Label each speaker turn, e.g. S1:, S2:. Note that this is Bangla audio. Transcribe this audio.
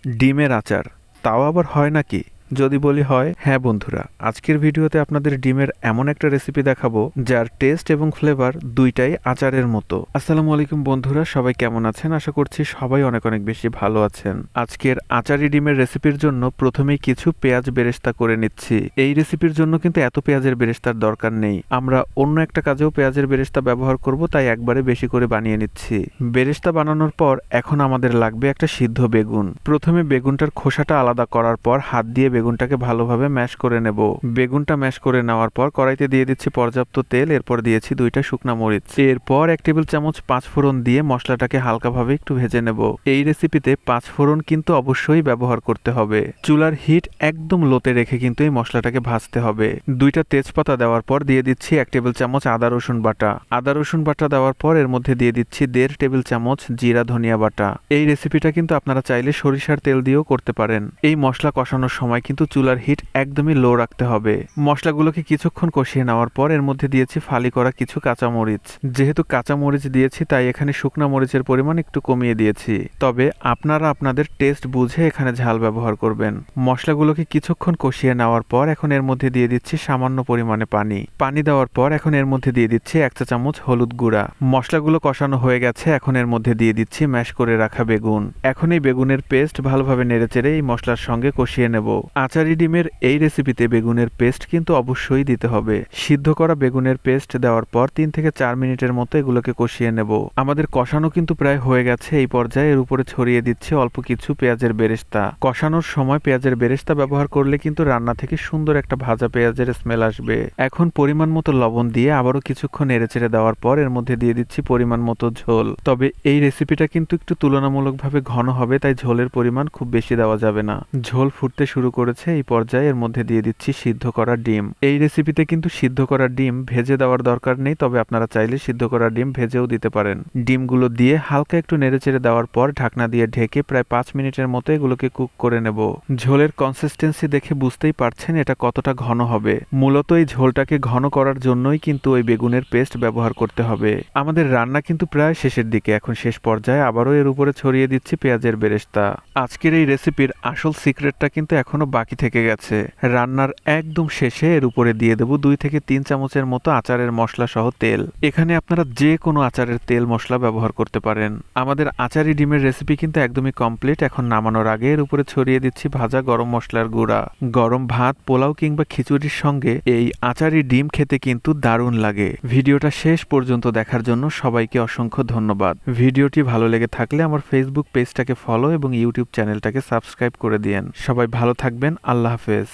S1: ডিমের আচার, তাও আবার হয় নাকি? যদি বলি হয়, হ্যাঁ বন্ধুরা, আজকের ভিডিওতে আপনাদের ডিমের এমন একটা রেসিপি দেখাবো যার টেস্ট এবং ফ্লেভার দুইটাই আচারের মতো। আসসালামু আলাইকুম বন্ধুরা, সবাই কেমন আছেন? আশা করছি সবাই অনেক অনেক বেশি ভালো আছেন। আজকের আচারি ডিমের রেসিপির জন্য প্রথমেই কিছু পেঁয়াজ বেরেস্তা করে নিচ্ছি। এই রেসিপির জন্য কিন্তু এত পেঁয়াজের বেরেস্তার দরকার নেই, আমরা অন্য একটা কাজেও পেঁয়াজের বেরেস্তা ব্যবহার করব, তাই একবারে বেশি করে বানিয়ে নিচ্ছি। বেরেস্তা বানানোর পর এখন আমাদের লাগবে একটা সিদ্ধ বেগুন। প্রথমে বেগুনটার খোসাটা আলাদা করার পর হাত দিয়ে বেগুনটাকে ভালোভাবে ম্যাশ করে নেব। বেগুনটা ম্যাশ করে নেওয়ার পর কড়াইতে দিয়ে দিচ্ছি পর্যাপ্ত তেল, এরপর দিয়েছি 2টা শুকনা মরিচ, এরপর 1 টেবিল চামচ 5 ফোড়ন দিয়ে মশলাটাকে হালকাভাবে একটু ভেজে নেব। এই রেসিপিতে 5 ফোড়ন কিন্তু অবশ্যই ব্যবহার করতে হবে। চুলার হিট একদম লোতে রেখে কিন্তু এই মশলাটাকে ভাজতে হবে। 2টা তেজপাতা দেওয়ার পর দিয়ে দিচ্ছি 1 টেবিল চামচ আদা রসুন বাটা। আদা রসুন বাটা দেওয়ার পর এর মধ্যে দিয়ে দিচ্ছি 1.5 টেবিল চামচ জিরা ধনিয়া বাটা। এই রেসিপিটা কিন্তু আপনারা চাইলে সরিষার তেল দিয়েও করতে পারেন। এই মশলা কষানোর সময় কিন্তু চুলার হিট একদমই লো রাখতে হবে। মশলাগুলোকে কিছুক্ষণ কষিয়ে নেওয়ার পর এর মধ্যে দিয়েছি ফালি করা কিছু কাঁচামরিচ। যেহেতু কাঁচামরিচ দিয়েছি তাই এখানে শুকনা মরিচের পরিমাণ একটু কমিয়ে দিয়েছি, তবে আপনারা আপনাদের টেস্ট বুঝে এখানে ঝাল ব্যবহার করবেন। মশলাগুলোকে কিছুক্ষণ কষিয়ে নেওয়ার পর এখন এর মধ্যে দিয়ে দিচ্ছি সামান্য পরিমাণে পানি দেওয়ার পর এখন এর মধ্যে দিয়ে দিচ্ছি 1 চা চামচ হলুদ গুঁড়া। মশলাগুলো কষানো হয়ে গেছে, এখন এর মধ্যে দিয়ে দিচ্ছি ম্যাশ করে রাখা বেগুন। এখন এই বেগুনের পেস্ট ভালোভাবে নেড়েচেড়ে এই মশলার সঙ্গে কষিয়ে নেব। আচারি ডিমের এই রেসিপিতে বেগুনের পেস্ট কিন্তু অবশ্যই দিতে হবে। সিদ্ধ করা বেগুনের পেস্ট দেওয়ার পর 3 থেকে 4 মিনিটের মতো এগুলোকে কষিয়ে নেব। আমাদের কষানো কিন্তু প্রায় হয়ে গেছে। এই পর্যায়ে এর উপরে ছড়িয়ে দিচ্ছি অল্প কিছু পেঁয়াজের বেরেস্তা। কষানোর সময় পেঁয়াজের বেরেস্তা ব্যবহার করলে কিন্তু রান্না থেকে সুন্দর একটা ভাজা পেঁয়াজের স্মেল আসবে। এখন পরিমাণ মতো লবণ দিয়ে আবারও কিছুক্ষণ নেড়েচেড়ে দেওয়ার পর এর মধ্যে দিয়ে দিচ্ছি পরিমাণ মতো ঝোল। তবে এই রেসিপিটা কিন্তু একটু তুলনামূলকভাবে ঘন হবে, তাই ঝোলের পরিমাণ খুব বেশি দেওয়া যাবে না। ঝোল ফুটতে শুরু করেছে, এই পর্যায়ে এর মধ্যে দিয়ে দিচ্ছি সিদ্ধ করা ডিম। এই রেসিপিতে কিন্তু সিদ্ধ করা ডিম ভেজে দেওয়ার দরকার নেই, তবে আপনারা চাইলে সিদ্ধ করা ডিম ভেজেও দিতে পারেন। ডিমগুলো দিয়ে হালকা একটু নেড়েচেড়ে দেওয়ার পর ঢাকনা দিয়ে ঢেকে প্রায় 5 মিনিটের মতো এগুলোকে কুক করে নেব। ঝোলের কনসিস্টেন্সি দেখে বুঝতেই পারছেন এটা কতটা ঘন হবে। মূলত এই ঝোলটাকে ঘন করার জন্যই কিন্তু ওই বেগুনের পেস্ট ব্যবহার করতে হবে। আমাদের রান্না কিন্তু প্রায় শেষের দিকে, এখন শেষ পর্যায়ে আবারও এর উপরে ছড়িয়ে দিচ্ছি পেঁয়াজের বেরেস্তা। আজকের এই রেসিপির আসল সিক্রেটটা কিন্তু এখনো বাকি থেকে গেছে। রান্নার একদম শেষে এর উপরে দিয়ে দেব 2 থেকে 3 চামচের মতো আচারের মশলা সহ তেল। এখানে আপনারা যে কোনো আচারের তেল মশলা ব্যবহার করতে পারেন। আমাদের আচারি ডিমের রেসিপি কিন্তু একদমই কমপ্লিট। এখন নামানোর আগে এর উপরে ছড়িয়ে দিচ্ছি ভাজা গরম মশলার গুঁড়া। গরম ভাত, পোলাও কিংবা খিচুড়ির সঙ্গে এই আচারি ডিম খেতে কিন্তু দারুণ লাগে। ভিডিওটা শেষ পর্যন্ত দেখার জন্য সবাইকে অসংখ্য ধন্যবাদ। ভিডিওটি ভালো লেগে থাকলে আমার ফেসবুক পেজটাকে ফলো এবং ইউটিউব চ্যানেলটাকে সাবস্ক্রাইব করে দিয়েন। সবাই ভালো থাকবেন। আল্লাহ হাফেজ।